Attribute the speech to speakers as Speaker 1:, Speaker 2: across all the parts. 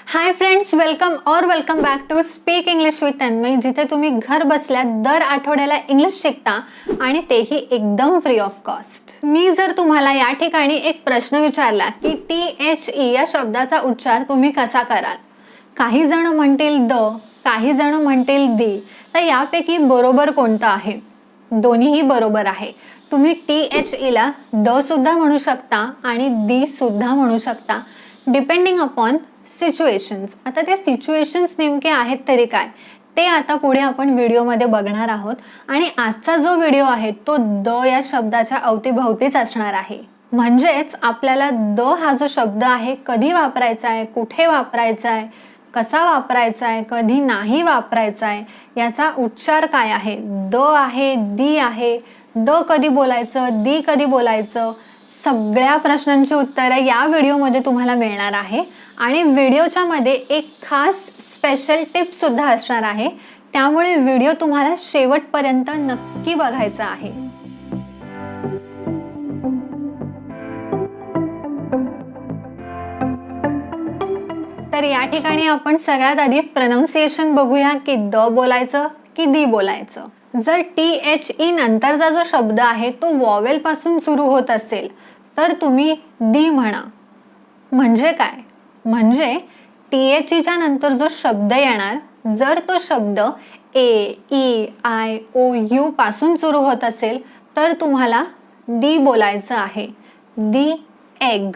Speaker 1: High friends, welcome back to speak English with Tanmay, जिथे तुम्ही घर बसल्या दर आठवड्याला इंग्लिश शिकता आणि तेही एकदम फ्री ऑफ कॉस्ट. मी जर तुम्हाला या ठिकाणी एक प्रश्न विचारला की THE या शब्दाचा उच्चार तुम्ही कसा कराल. काही जण म्हणतील द, काही जण म्हणतील दी. तर यापैकी बरोबर कोणतं आहे? दोन्हीही बरोबर आहे. तुम्ही THE ला द सुद्धा म्हणू शकता आणि दी सुद्धा म्हणू शकता, डिपेंडिंग अपॉन सिच्युएशन्स. आता ते सिच्युएशन्स नेमके आहेत तरी काय, ते आता पुढे आपण व्हिडिओमध्ये बघणार आहोत. आणि आजचा जो व्हिडिओ आहे तो द या शब्दाच्या अवतीभवतीच असणार आहे. म्हणजेच आपल्याला द हा जो शब्द आहे कधी वापरायचा आहे, कुठे वापरायचा आहे, कसा वापरायचा आहे, कधी नाही वापरायचा आहे, याचा उच्चार काय आहे, द आहे, दी आहे, द कधी बोलायचं, दी कधी बोलायचं, सगळ्या प्रश्नांची उत्तरं या व्हिडिओमध्ये तुम्हाला मिळणार आहे. आणि व्हिडिओच्या मध्ये एक खास स्पेशल टिप सुद्धा असणार आहे, त्यामुळे व्हिडिओ तुम्हाला शेवटपर्यंत नक्की बघायचा आहे. तर या ठिकाणी आपण सगळ्यात आधी प्रोनाउन्सिएशन बघूया की द बोलायचं की दी बोलायचं. जर THE नंतरचा जो शब्द आहे तो वॉवेल पासून सुरू होत असेल तर तुम्ही दी म्हणा. म्हणजे काय? म्हणजे THEच्या नंतर जो शब्द येणार, जर तो शब्द AEIOU पासून सुरू होत असेल तर तुम्हाला दी बोलायचं आहे. The egg,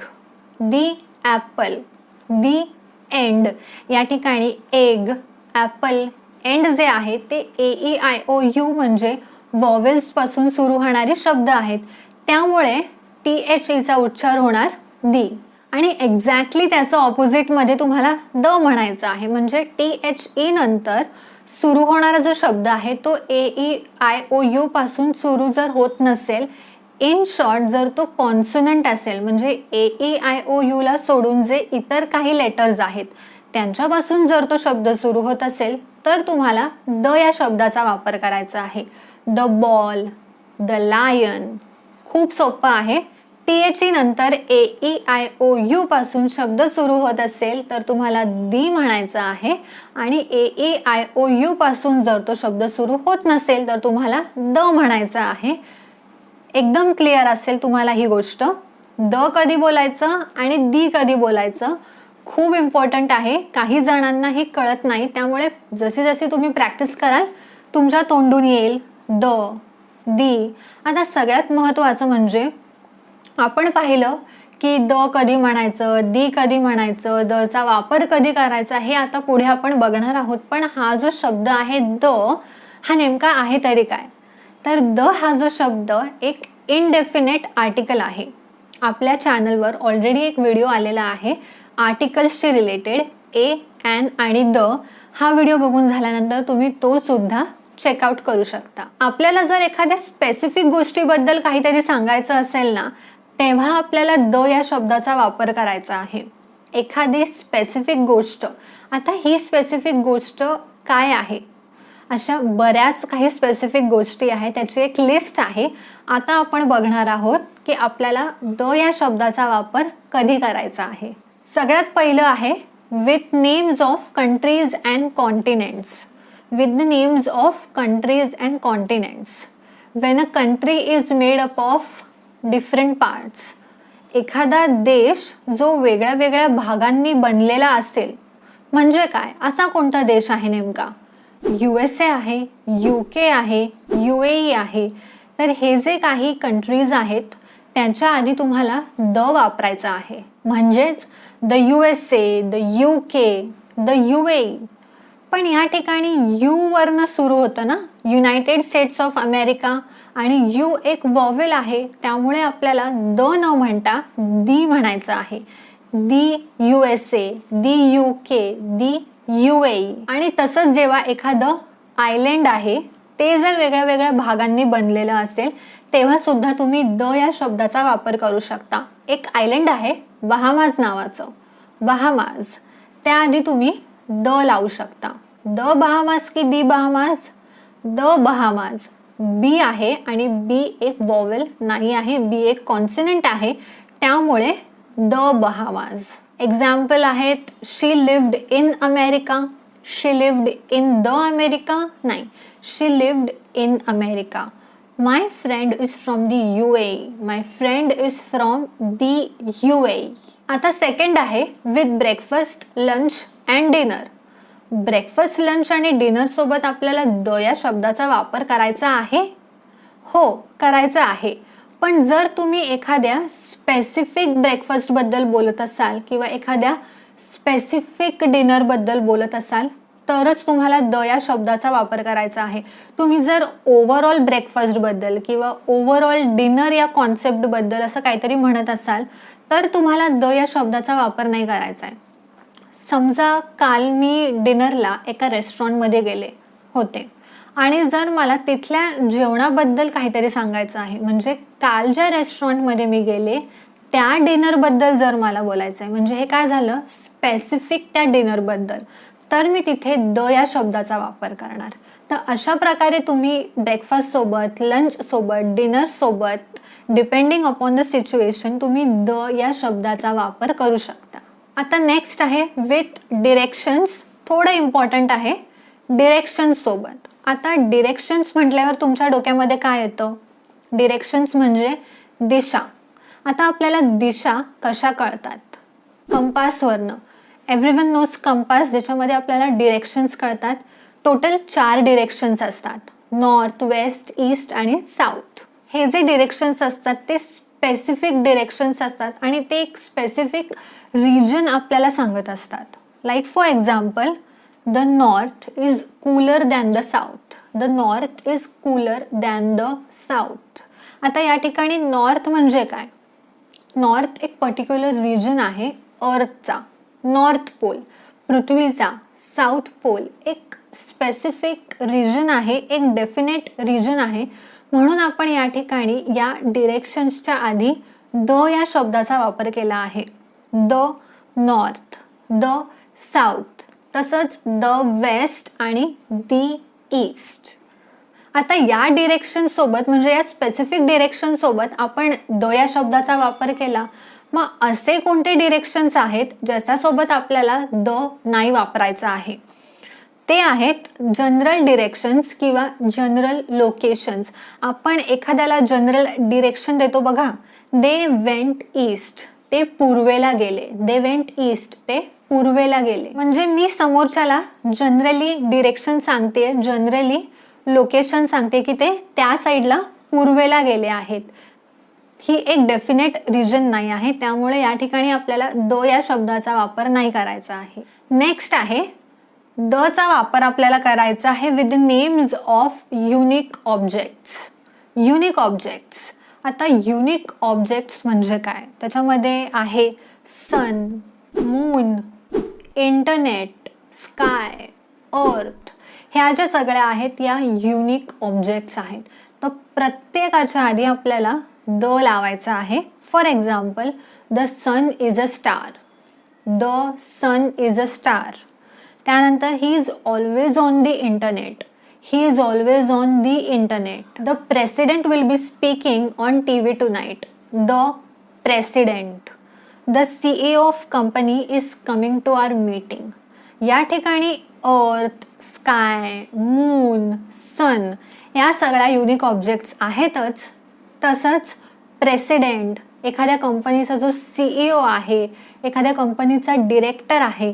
Speaker 1: the Apple, the end. या ठिकाणी एग, ॲपल, एंड जे आहे ते AEIOU म्हणजे वॉवेल्स पासून सुरू होणारे शब्द आहेत, त्यामुळे THEचा उच्चार होणार दी. आणि एक्झॅक्टली त्याचं ऑपोजिटमध्ये तुम्हाला द म्हणायचं आहे. म्हणजे THE नंतर सुरू होणारा जो शब्द आहे तो AEIOU पासून सुरू जर होत नसेल, इन शॉर्ट जर तो कॉन्सोनंट असेल, म्हणजे AEIOU ला सोडून जे इतर काही लेटर्स आहेत त्यांच्यापासून जर तो शब्द सुरू होत असेल तर तुम्हाला द या शब्दाचा वापर करायचा आहे. The ball, the lion. खूप सोपं आहे. THE नंतर AEIOU पासून शब्द सुरू होत असेल तर तुम्हाला दी म्हणायचं आहे, आणि AEIOU पासून जर तो शब्द सुरू होत नसेल तर तुम्हाला द म्हणायचं आहे. एकदम क्लिअर असेल तुम्हाला ही गोष्ट. द कधी बोलायचं आणि दी कधी बोलायचं खूप इम्पॉर्टंट आहे. काही जणांना हे कळत नाही, त्यामुळे जशी जशी तुम्ही प्रॅक्टिस कराल तुमच्या तोंडून येईल द, दी. आता सगळ्यात महत्त्वाचं म्हणजे आपण पाहिलं की द कधी म्हणायचं, दी कधी म्हणायचं, दचा वापर कधी करायचा, हे आता पुढे आपण बघणार आहोत. पण हा जो शब्द आहे द, हा नेमका आहे तरी काय? तर द हा जो शब्द एक इनडेफिनेट आर्टिकल आहे. आपल्या चॅनलवर ऑलरेडी एक व्हिडिओ आलेला आहे आर्टिकल्सशी रिलेटेड, ए, ॲन आणि द. हा व्हिडिओ बघून झाल्यानंतर तुम्ही तो सुद्धा चेकआउट करू शकता. आपल्याला जर एखाद्या स्पेसिफिक गोष्टीबद्दल काहीतरी सांगायचं असेल ना, तेव्हा आपल्याला द या शब्दाचा वापर करायचा आहे. एखादी स्पेसिफिक गोष्ट. आता ही स्पेसिफिक गोष्ट काय आहे? अशा बऱ्याच काही स्पेसिफिक गोष्टी आहेत, त्याची एक लिस्ट आहे. आता आपण बघणार आहोत की आपल्याला द या शब्दाचा वापर कधी करायचा आहे. सगळ्यात पहिलं आहे with names of countries and continents. With the names of countries and continents. When a country is made up of different parts. एखादा देश जो वेगळ्या वेगळ्या भागांनी बनलेला असेल. म्हणजे काय? असा कोणता देश आहे नेमका? USA आहे, UK आहे, UAE आहे. तर हे जे काही कंट्रीज आहेत त्यांच्या आधी तुम्हाला द वापरायचा आहे. म्हणजेच the USA, the UK, the UAE. पण या ठिकाणी यू वरनं सुरू होतं ना, युनायटेड स्टेट्स ऑफ अमेरिका, आणि यू एक वॉवेल आहे, त्यामुळे आपल्याला द न म्हणता दी म्हणायचं आहे. दी USA, दी UK, दी UAE. आणि तसंच जेव्हा एखादं आयलँड आहे ते जर वेगळ्या वेगळ्या भागांनी बनलेलं असेल तेव्हा सुद्धा तुम्ही द या शब्दाचा वापर करू शकता. एक आयलँड आहे बहामाज नावाचं, बहामाज. त्याआधी तुम्ही द लावू शकता. द बहामाज की the Bahamas? The Bahamas. B आहे आणि बी एक वॉवेल नाही आहे, बी एक कॉन्सोनंट आहे, त्यामुळे द बहामाज. एक्झाम्पल आहेत she lived in America, she lived in the America नाही, she lived in America. My friend is from the UAE, my friend is from the UAE. आता सेकंड आहे with breakfast, lunch and dinner. Breakfast, lunch आणि dinner सोबत आपल्याला the या शब्दाचा वापर करायचा आहे. हो, करायचा आहे. पण जर तुम्ही एखाद्या स्पेसिफिक ब्रेकफास्टबद्दल बोलत असाल किंवा एखाद्या स्पेसिफिक डिनरबद्दल बोलत असाल तरच तुम्हाला द या शब्दाचा वापर करायचा आहे. तुम्ही जर ओव्हरऑल ब्रेकफास्टबद्दल किंवा ओव्हरऑल डिनर या कॉन्सेप्टबद्दल असं काहीतरी म्हणत असाल तर तुम्हाला द या शब्दाचा वापर नाही करायचा आहे. समजा काल मी डिनरला एका रेस्टॉरंटमध्ये गेले होते आणि जर मला तिथल्या जेवणाबद्दल काहीतरी सांगायचं आहे, म्हणजे काल ज्या रेस्टॉरंटमध्ये मी गेले त्या डिनरबद्दल जर मला बोलायचं आहे, म्हणजे हे काय झालं स्पेसिफिक त्या डिनरबद्दल, तर मी तिथे द या शब्दाचा वापर करणार. तर अशा प्रकारे तुम्ही ब्रेकफास्ट सोबत, लंच सोबत, डिनर सोबत डिपेंडिंग अपॉन द सिच्युएशन तुम्ही द या शब्दाचा वापर करू शकता. आता नेक्स्ट आहे विथ डिरेक्शन्स. थोडं इम्पॉर्टंट आहे डिरेक्शन्स सोबत. आता डिरेक्शन्स म्हटल्यावर तुमच्या डोक्यामध्ये काय येतं? डिरेक्शन्स म्हणजे दिशा. आता आपल्याला दिशा कशा कळतात? कंपासवरनं. एव्हरीवन नोज कंपास, ज्याच्यामध्ये आपल्याला डिरेक्शन्स कळतात. टोटल 4 डिरेक्शन्स असतात, नॉर्थ, वेस्ट, ईस्ट आणि साऊथ. हे जे डिरेक्शन्स असतात ते स्पेसिफिक डिरेक्शन्स असतात आणि ते एक स्पेसिफिक रिजन आपल्याला सांगत असतात. Like for example, the north is cooler than the south. The north is cooler than the south. आता या ठिकाणी नॉर्थ म्हणजे काय? नॉर्थ एक पर्टिक्युलर रिजन आहे अर्थचा, नॉर्थ पोल पृथ्वीचा. साऊथ पोल एक स्पेसिफिक रिजन आहे, एक डेफिनेट रिजन आहे. म्हणून आपण या ठिकाणी या डिरेक्शन्सच्या आधी द या शब्दाचा वापर केला आहे. द नॉर्थ, द साऊथ, तसंच द वेस्ट आणि दी ईस्ट. आता या डिरेक्शन सोबत म्हणजे या स्पेसिफिक डिरेक्शन सोबत आपण द या शब्दाचा वापर केला. मग असे कोणते डिरेक्शन्स आहेत ज्याच्यासोबत आपल्याला द नाही वापरायचं आहे? ते आहेत जनरल डिरेक्शन्स किंवा जनरल लोकेशन्स. आपण एखाद्याला जनरल डिरेक्शन देतो बघा, दे वेंट ईस्ट, ते पूर्वेला गेले. दे वेंट ईस्ट, ते पूर्वेला गेले. म्हणजे मी समोरच्याला जनरली डिरेक्शन सांगते, जनरली लोकेशन सांगते की ते त्या साईडला पूर्वेला गेले आहेत. ही एक डेफिनेट रिजन नाही आहे, त्यामुळे या ठिकाणी आपल्याला द या शब्दाचा वापर नाही करायचा आहे. नेक्स्ट आहे द चा वापर आपल्याला करायचा आहे with the names of unique objects. Unique objects. आता युनिक ऑब्जेक्ट्स म्हणजे काय? त्याच्यामध्ये आहे सन, मून, इंटरनेट, स्काय, अर्थ. ह्या ज्या सगळ्या आहेत या युनिक ऑब्जेक्ट्स आहेत. तर प्रत्येकाच्या आधी आपल्याला द लावायचा आहे. For example, the sun is a star. The sun is a star. त्यानंतर he is always on the internet. He is always on the internet. The president will be speaking on TV tonight. The president. The CEO of company is coming to our meeting. या ठिकाणी अर्थ, sky, moon, सन या सगळ्या unique objects आहेतच. तसंच president, एखाद्या कंपनीचा जो CEO आहे, एखाद्या कंपनीचा डिरेक्टर आहे,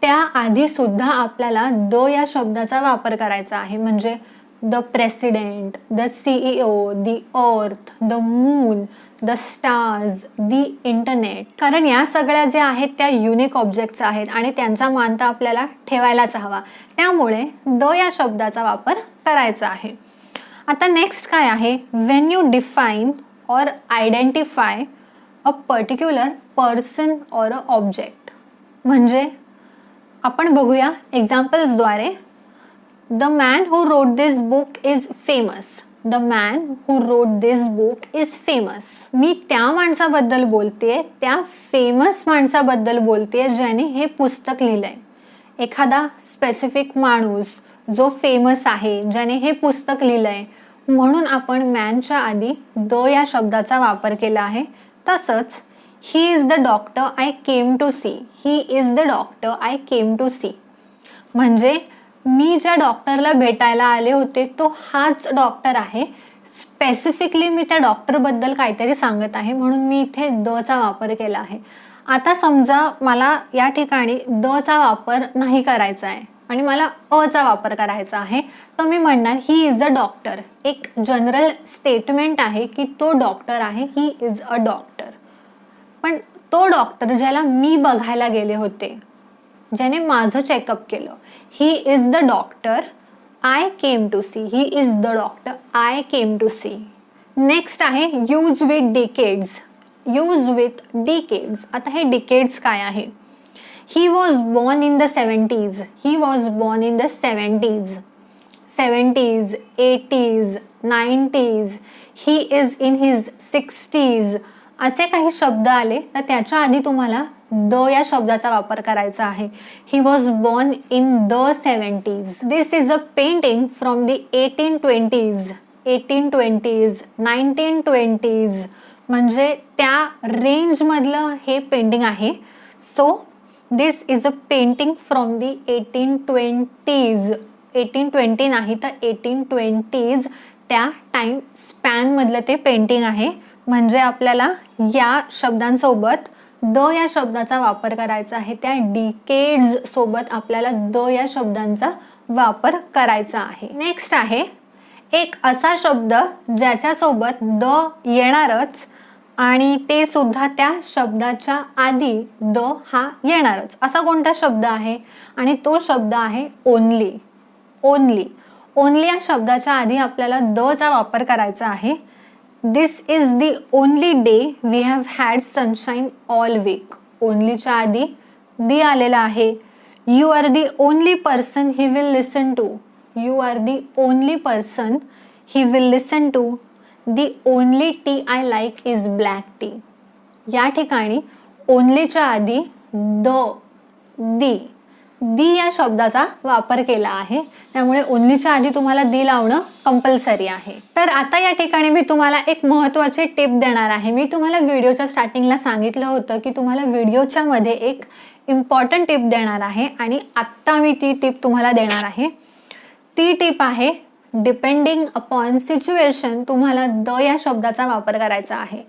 Speaker 1: त्या आधी सुद्धा आपल्याला द या शब्दाचा वापर करायचा आहे. म्हणजे the president, the CEO, the earth, the moon, the stars, the internet. कारण या सगळ्या ज्या आहेत त्या युनिक ऑब्जेक्ट्स आहेत आणि त्यांचा मान तर आपल्याला ठेवायलाच हवा. त्यामुळे द या शब्दाचा वापर करायचा आहे. आता नेक्स्ट काय आहे? When you define or identify a particular person or a object. म्हणजे आपण बघूया एक्झाम्पल्सद्वारे. The man who wrote this book is famous. The man who wrote this book is famous. मी त्या माणसाबद्दल बोलते, त्या फेमस माणसाबद्दल बोलते ज्याने हे पुस्तक लिहिलंय. एखादा स्पेसिफिक माणूस जो फेमस आहे, ज्याने हे पुस्तक लिहिलंय, म्हणून आपण मॅनच्या आधी द या शब्दाचा वापर केला आहे. तसंच he is the doctor I came to see. He is the doctor I came to see म्हणजे मी ज्या डॉक्टरला भेटायला आले होते तो हाच डॉक्टर आहे. स्पेसिफिकली मी त्या डॉक्टरबद्दल काहीतरी सांगत आहे म्हणून मी इथे दचा वापर केला आहे. आता समजा मला या ठिकाणी दचा वापर नाही करायचा आहे आणि मला अचा वापर करायचा आहे, तर मी म्हणणार ही इज अ डॉक्टर. एक जनरल स्टेटमेंट आहे की तो डॉक्टर आहे, ही इज अ डॉक्टर. पण तो डॉक्टर ज्याला मी बघायला गेले होते, ज्याने माझं चेकअप केलं, he is the doctor I came to see. He is the doctor I came to see. Next आहे use with decades. Use with decades. आता हे डिकेड्स काय आहे? He was born in the 70s. He was born in the 70s. 70s, 80s, 90s. He is in his 60s. असे काही शब्द आले तर त्याच्या आधी तुम्हाला द या शब्दाचा वापर करायचा आहे. He was born in the 70s. This is a painting from the 1820s. 1820s, 1920s म्हणजे त्या रेंजमधलं हे पेंटिंग आहे. So this is a painting from the 1820s. 1820 नाही तर 1820s त्या टाइम स्पॅनमधलं ते पेंटिंग आहे. म्हणजे आपल्याला या शब्दांसोबत द या शब्दाचा वापर करायचा आहे. त्या डिकेड्स सोबत आपल्याला द या शब्दांचा वापर करायचा आहे. नेक्स्ट आहे एक असा शब्द ज्याच्यासोबत द येणारच आणि ते सुद्धा त्या शब्दाच्या आधी द हा येणारच. असा कोणता शब्द आहे? आणि तो शब्द आहे ओनली. ओनली. ओनली या शब्दाच्या आधी आपल्याला द चा वापर करायचा आहे. This is the only day we have had sunshine all week. ओनलीच्या आधी दी आलेला आहे. You are the only person he will listen to. You are the only person he will listen to. The only tea I like is black tea. या ठिकाणी ओनलीच्या आधी दी या शब्दाचा वापर केला आहे. त्यामुळे ओनलीच्या आधी तुम्हाला दी लावणं कंपल्सरी आहे. तर आता या ठिकाणी मी तुम्हाला एक महत्त्वाची टिप देणार आहे. मी तुम्हाला व्हिडिओच्या स्टार्टिंगला सांगितलं होतं की तुम्हाला व्हिडिओच्या मध्ये एक इम्पॉर्टंट टिप देणार आहे आणि आत्ता मी ती टिप तुम्हाला देणार आहे. ती टिप आहे डिपेंडिंग अपॉन सिच्युएशन तुम्हाला द या शब्दाचा वापर करायचा आहे.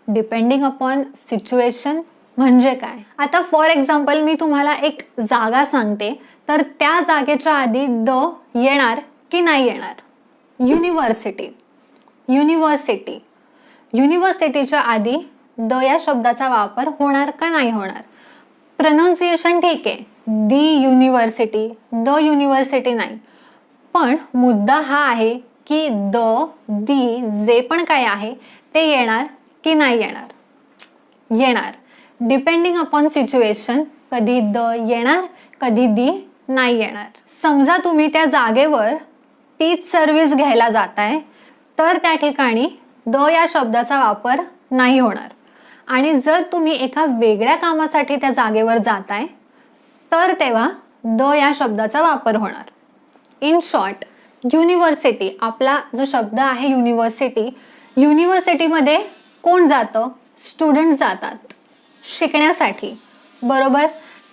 Speaker 1: डिपेंडिंग अपॉन सिच्युएशन म्हणजे काय? आता फॉर एक्झाम्पल मी तुम्हाला एक जागा सांगते तर त्या जागेच्या आधी द येणार की नाही येणार? युनिव्हर्सिटी. युनिव्हर्सिटी. युनिव्हर्सिटीच्या आधी द या शब्दाचा वापर होणार का नाही होणार? प्रोनाउन्सिएशन ठीक आहे, दी युनिव्हर्सिटी, द युनिव्हर्सिटी नाही. पण मुद्दा हा आहे की द दी जे पण काय आहे ते येणार की नाही येणार? येणार. डिपेंडिंग अपॉन सिच्युएशन कधी द येणार कधी दी नाही येणार. समजा तुम्ही त्या जागेवर तीच सर्व्हिस घ्यायला जाताय तर त्या ठिकाणी द या शब्दाचा वापर नाही होणार. आणि जर तुम्ही एका वेगळ्या कामासाठी त्या जागेवर जाताय तर तेव्हा द या शब्दाचा वापर होणार. इन शॉर्ट युनिव्हर्सिटी आपला जो शब्द आहे युनिव्हर्सिटी, युनिव्हर्सिटीमध्ये कोण जातं? स्टुडंट जातात शिकण्यासाठी, बरोबर.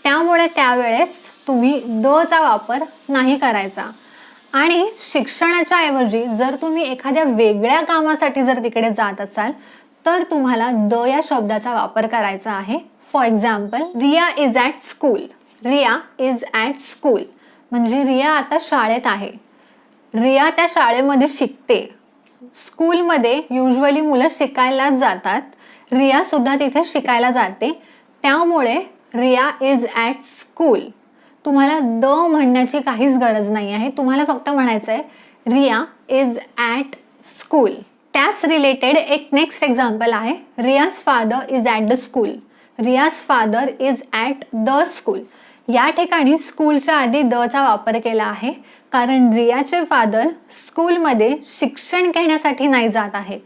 Speaker 1: त्यामुळे त्यावेळेस तुम्ही द चा वापर नाही करायचा. आणि शिक्षणाच्या ऐवजी जर तुम्ही एखाद्या वेगळ्या कामासाठी जर तिकडे जात असाल तर तुम्हाला द या शब्दाचा वापर करायचा आहे. For example Riya is at school. Riya is at school म्हणजे रिया आता शाळेत आहे. रिया त्या शाळेमध्ये शिकते. स्कूलमध्ये युजली मुलं शिकायलाच जातात. रिया सुद्धा तिथे शिकायला जाते. त्यामुळे रिया इज ॲट स्कूल. तुम्हाला द म्हणण्याची काहीच गरज नाही आहे. तुम्हाला फक्त म्हणायचं आहे रिया इज ॲट स्कूल. त्याच रिलेटेड एक नेक्स्ट एक्झाम्पल आहे Riya's father is at the school. Riya's father is at the school. या ठिकाणी स्कूलच्या आधी द चा वापर केला आहे कारण रियाचे फादर स्कूलमध्ये शिक्षण घेण्यासाठी नाही जात आहेत.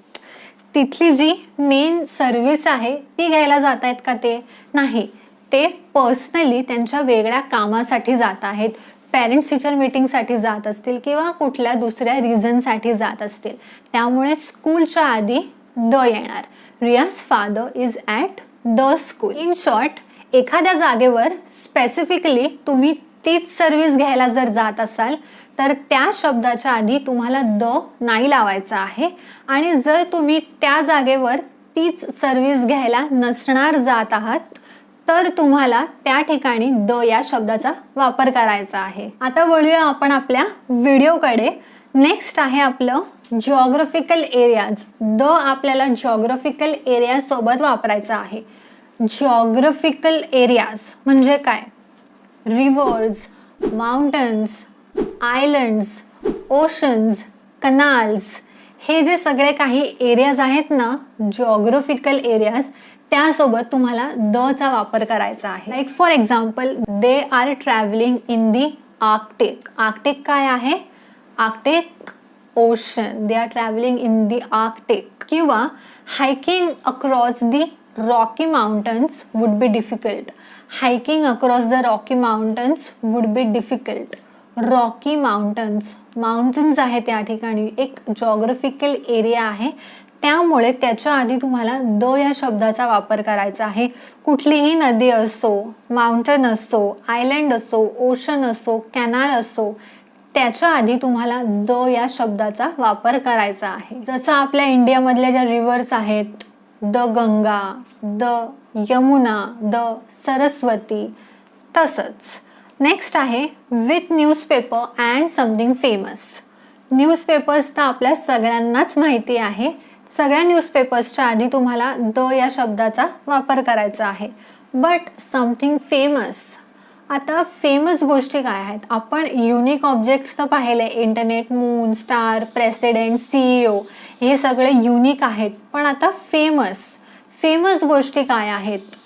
Speaker 1: तिथली जी मेन सर्व्हिस आहे ती घ्यायला जात आहेत का? ते नाही. ते पर्सनली त्यांच्या वेगळ्या कामासाठी जात आहेत. पेरेंट्स टीचर मीटिंगसाठी जात असतील किंवा कुठल्या दुसऱ्या रिझनसाठी जात असतील. त्यामुळे स्कूलच्या आधी द येणार. रियाज father is at the school. In short, एखाद्या जागेवर स्पेसिफिकली तुम्ही तीच सर्व्हिस घ्यायला जर जात असाल तर त्या शब्दाच्या आधी तुम्हाला द नाही लावायचा आहे. आणि जर तुम्ही त्या जागेवर तीच सर्व्हिस घ्यायला नसणार जात आहात तर तुम्हाला त्या ठिकाणी द या शब्दाचा वापर करायचा आहे. आता वळूया आपण आपल्या व्हिडिओकडे. नेक्स्ट आहे आपलं जिओग्राफिकल एरियाज. द आपल्याला जिओग्राफिकल एरिया सोबत वापरायचा आहे. जिओग्राफिकल एरियाज म्हणजे काय? Reverse, mountains, island's, oceans, canals, हे जे सगळे काही एरियाज आहेत ना, जिओग्राफिकल एरियाज, त्यासोबत तुम्हाला द चा वापर करायचा आहे. Like for example, they are travelling in the Arctic. Arctic काय आहे? Arctic ocean. They are travelling in the Arctic. किंवा hiking across the Rocky Mountains would be difficult. Hiking across the Rocky Mountains would be difficult. Rocky mountains, mountains आहे त्या ठिकाणी, एक geographical area आहे, त्यामुळे त्याच्या आधी तुम्हाला द या शब्दाचा वापर करायचा आहे. कुठलीही नदी असो, माउंटन असो, आयलंड असो, ओशन असो, कॅनाल असो, त्याच्या आधी तुम्हाला द या शब्दाचा वापर करायचा आहे. जसं आपल्या इंडियामधल्या ज्या रिव्हर्स आहेत, the Ganga, the Yamuna, the Saraswati, तसंच. नेक्स्ट आहे with newspaper and something famous. Newspapers तर आपल्या सगळ्यांनाच माहिती आहे. सगळ्या न्यूजपेपर्सच्या आधी तुम्हाला द या शब्दाचा वापर करायचा आहे. बट समथिंग फेमस, आता फेमस गोष्टी काय आहेत? आपण युनिक ऑब्जेक्ट्स तर पाहिले, internet, moon, star, president, CEO, हे सगळे युनिक आहेत. पण आता फेमस गोष्टी काय आहेत?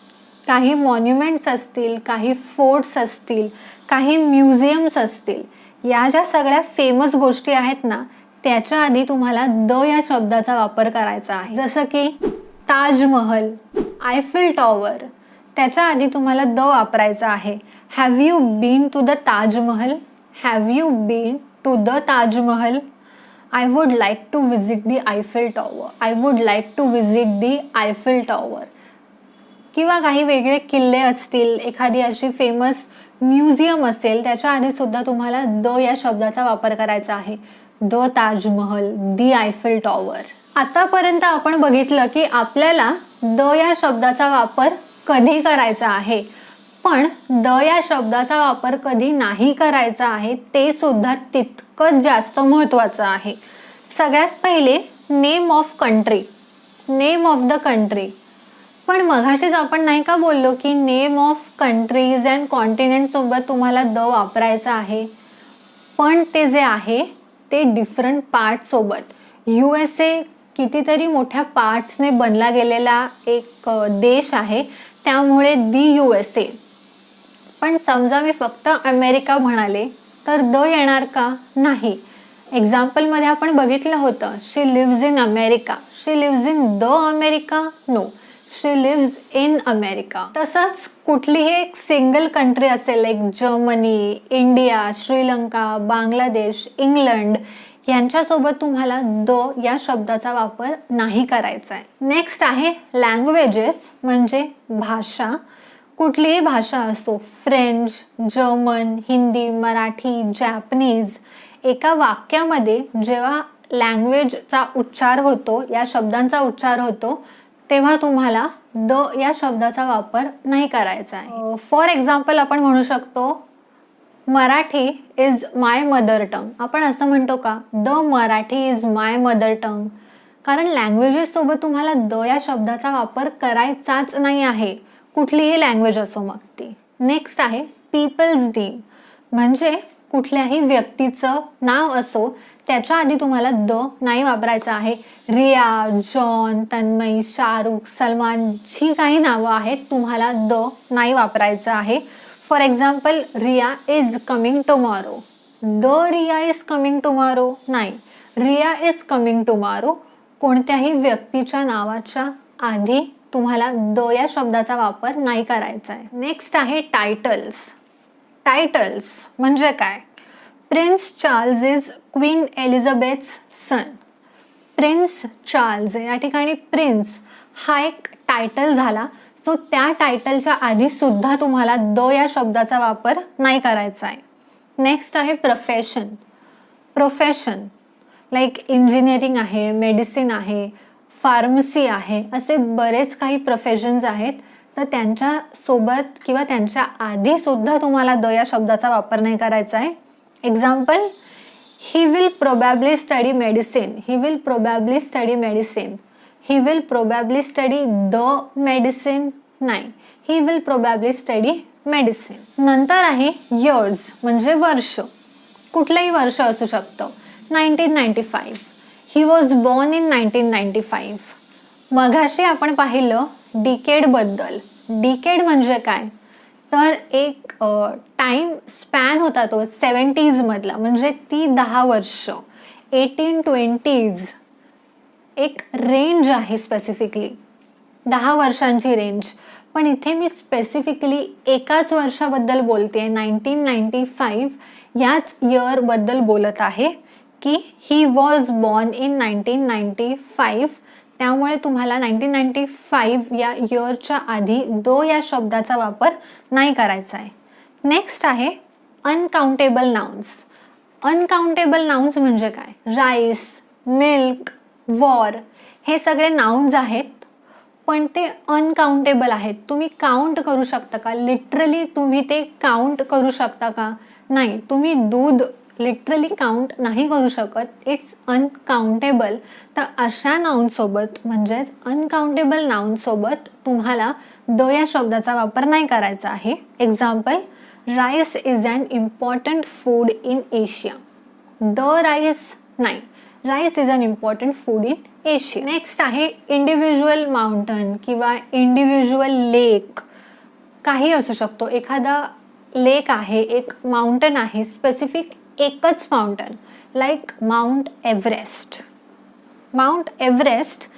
Speaker 1: काही मॉन्युमेंट्स असतील, काही फोर्ट्स असतील, काही म्युझियम्स असतील. या ज्या सगळ्या फेमस गोष्टी आहेत ना, त्याच्या आधी तुम्हाला द या शब्दाचा वापर करायचा आहे. जसं की ताजमहल, आयफेल टॉवर, त्याच्या आधी तुम्हाला द वापरायचा आहे. Have you been to the Taj Mahal? Have you been to the Taj Mahal? I would like to visit the Eiffel tower. I would like to visit the Eiffel tower. किंवा काही वेगळे किल्ले असतील, एखादी अशी फेमस म्युझियम असेल, त्याच्या आधी सुद्धा तुम्हाला द या शब्दाचा वापर करायचा आहे. The Taj Mahal, the Eiffel tower. आतापर्यंत आपण बघितलं की आपल्याला द या शब्दाचा वापर कधी करायचा आहे, पण द या शब्दाचा वापर कधी नाही करायचा आहे ते सुद्धा तितकंच जास्त महत्त्वाचं आहे. सगळ्यात पहिले name of country, name of the country. पण मघाशीच आपण नाही का बोललो की name of countries and continent सोबत तुम्हाला द वापरायचा आहे, पण ते जे आहे ते डिफरंट पार्ट सोबत. USA कितीतरी मोठ्या पार्ट्सने बनला गेलेला एक देश आहे, त्यामुळे दी USA. पण समजा मी फक्त अमेरिका म्हणाले तर द येणार का? नाही. एक्झाम्पलमध्ये आपण बघितलं होतं, she lives in America. She lives in the America? No, she lives in America. तसंच कुठलीही एक सिंगल कंट्री असेल, like Germany, India, Sri Lanka, Bangladesh, England, यांच्यासोबत तुम्हाला द या शब्दाचा वापर नाही करायचा आहे. नेक्स्ट आहे लँग्वेजेस म्हणजे भाषा. कुठलीही भाषा असो, French, German, Hindi, Marathi, Japanese, एका वाक्यामध्ये जेव्हा लँग्वेजचा उच्चार होतो, या शब्दांचा उच्चार होतो, तेव्हा तुम्हाला द या शब्दाचा वापर नाही करायचा आहे. फॉर एक्झाम्पल आपण म्हणू शकतो Marathi is my mother tongue. आपण असं म्हणतो का? The Marathi is my mother tongue. कारण लँग्वेजेस सोबत तुम्हाला द या शब्दाचा वापर करायचाच नाही आहे, कुठलीही लँग्वेज असो मग ती. नेक्स्ट आहे पीपल्स नेम, म्हणजे कुठल्याही व्यक्तीचं नाव असो त्याच्या आधी तुम्हाला द नाही वापरायचं आहे. रिया, जॉन, तन्मय, शाहरुख, सलमान, जी काही नावं आहेत तुम्हाला द नाही वापरायचं आहे. For example, Riya is coming tomorrow. The Riya is coming tomorrow नाही, रिया इज कमिंग टुमॉरो. कोणत्याही व्यक्तीच्या नावाच्या आधी तुम्हाला द या शब्दाचा वापर नाही करायचा आहे. नेक्स्ट आहे टायटल्स. टायटल्स म्हणजे काय? Prince Charles is queen Elizabeth's son. Prince Charles, या ठिकाणी प्रिन्स हा एक टायटल झाला. सो त्या टायटलच्या आधी सुद्धा तुम्हाला द या शब्दाचा वापर नाही करायचा आहे. नेक्स्ट आहे प्रोफेशन. प्रोफेशन लाईक इंजिनिअरिंग आहे, मेडिसिन आहे, फार्मसी आहे, असे बरेच काही प्रोफेशन्स आहेत. तर त्यांच्यासोबत किंवा त्यांच्या आधी सुद्धा तुम्हाला द या शब्दाचा वापर नाही करायचा आहे. Example, he will probably study medicine. He will probably study medicine. He will probably study the medicine नाही, he will probably study medicine. नंतर आहे इयर्स म्हणजे वर्ष. कुठलंही वर्ष असू शकतं. 1995. ही वॉज बॉर्न इन 1995. मघाशी आपण पाहिलं डिकेडबद्दल. डिकेड म्हणजे काय, तर एक टाईम स्पॅन होता तो 70s मधला, म्हणजे ती 10 वर्ष. 1820s एक रेंज आहे, स्पेसिफिकली 10 वर्षांची रेंज. पण इथे मी स्पेसिफिकली एकाच वर्षाबद्दल बोलते, 1995 याच इयरबद्दल बोलत आहे की ही वॉज बॉर्न इन 1995. त्यामुळे तुम्हाला 1995 या इयरच्या आधी दो या शब्दाचा वापर नाही करायचा आहे. नेक्स्ट आहे अनकाउंटेबल नाउन्स. अनकाउंटेबल नाउन्स म्हणजे काय, राईस, मिल्क, वॉर हे सगळे नाउन्स आहेत, पण ते अनकाउंटेबल आहेत. तुम्ही काउंट करू शकता का, लिटरली तुम्ही ते काउंट करू शकता का, नाही. तुम्ही दूध लिटरली काउंट नाही करू शकत. It's uncountable. तर अशा नाउनसोबत म्हणजेच अनकाउंटेबल नाउनसोबत तुम्हाला द या शब्दाचा वापर नाही करायचा आहे. Example, rice is an important food in Asia. The rice नाही, rice is an important food in Asia. Next आहे इंडिव्हिज्युअल माउंटन किंवा इंडिव्हिज्युअल लेक. काही असू शकतो. एखादा लेक आहे, एक माउंटन आहे, स्पेसिफिक एकच mountain, like mount Everest. Mount Everest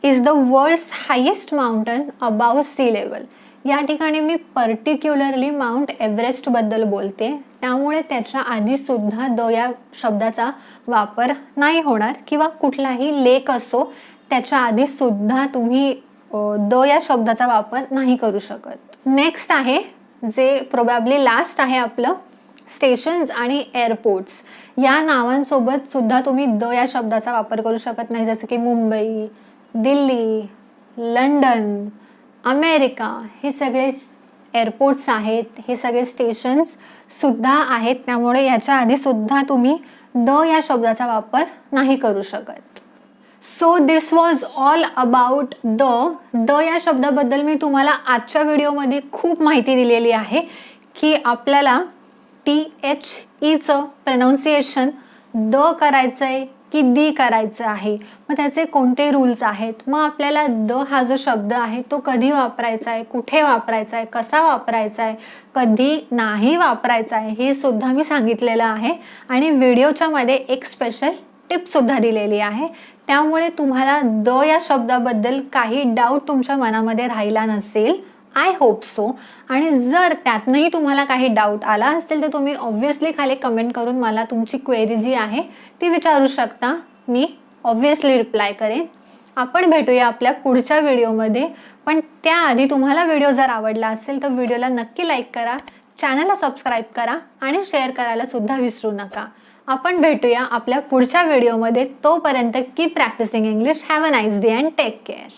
Speaker 1: is the world's highest mountain above sea level. या ठिकाणी मी पर्टिक्युलरली माउंट एव्हरेस्टबद्दल बोलते, त्यामुळे त्याच्या आधीसुद्धा द या शब्दाचा वापर नाही होणार. किंवा कुठलाही लेक असो, त्याच्या आधीसुद्धा तुम्ही द या शब्दाचा वापर नाही करू शकत. नेक्स्ट आहे जे प्रोबॅबली लास्ट आहे आपलं, स्टेशन्स आणि एअरपोर्ट्स. या नावांसोबत सुद्धा तुम्ही द या शब्दाचा वापर करू शकत नाही, जसं की मुंबई, दिल्ली, लंडन, अमेरिका. हे सगळे एअरपोर्ट्स आहेत, हे सगळे स्टेशन्स सुद्धा आहेत. त्यामुळे याच्या आधी सुद्धा तुम्ही द या शब्दाचा वापर नाही करू शकत. So this was all about the या शब्दाबद्दल मी तुम्हाला आजच्या व्हिडिओमध्ये खूप माहिती दिलेली आहे की आपल्याला THEचं प्रनाऊन्सिएशन द करायचं आहे की दी करायचं आहे, मग त्याचे कोणते रूल्स आहेत, मग आपल्याला द हा जो शब्द आहे तो कधी वापरायचा आहे, कुठे वापरायचा आहे, कसा वापरायचा आहे, कधी नाही वापरायचा आहे, हे सुद्धा मी सांगितलेलं आहे. आणि व्हिडिओच्या मध्ये एक स्पेशल टिपसुद्धा दिलेली आहे. त्यामुळे तुम्हाला द या शब्दाबद्दल काही डाऊट तुमच्या मनामध्ये राहिला नसेल, आय होप सो. आणि जर त्यातनंही तुम्हाला काही डाऊट आला असेल तर तुम्ही ऑब्व्हियसली खाली कमेंट करून मला तुमची क्वेरी जी आहे ती विचारू शकता. मी ऑब्व्हियसली रिप्लाय करेन. आपण भेटूया आपल्या पुढच्या व्हिडिओमध्ये. पण त्याआधी तुम्हाला व्हिडिओ जर आवडला असेल तर व्हिडिओला नक्की लाईक करा, चॅनलला सबस्क्राईब करा आणि शेअर करायला सुद्धा विसरू नका. आपण भेटूया आपल्या पुढच्या व्हिडिओमध्ये. तोपर्यंत keep practising English. Have a nice day and take care.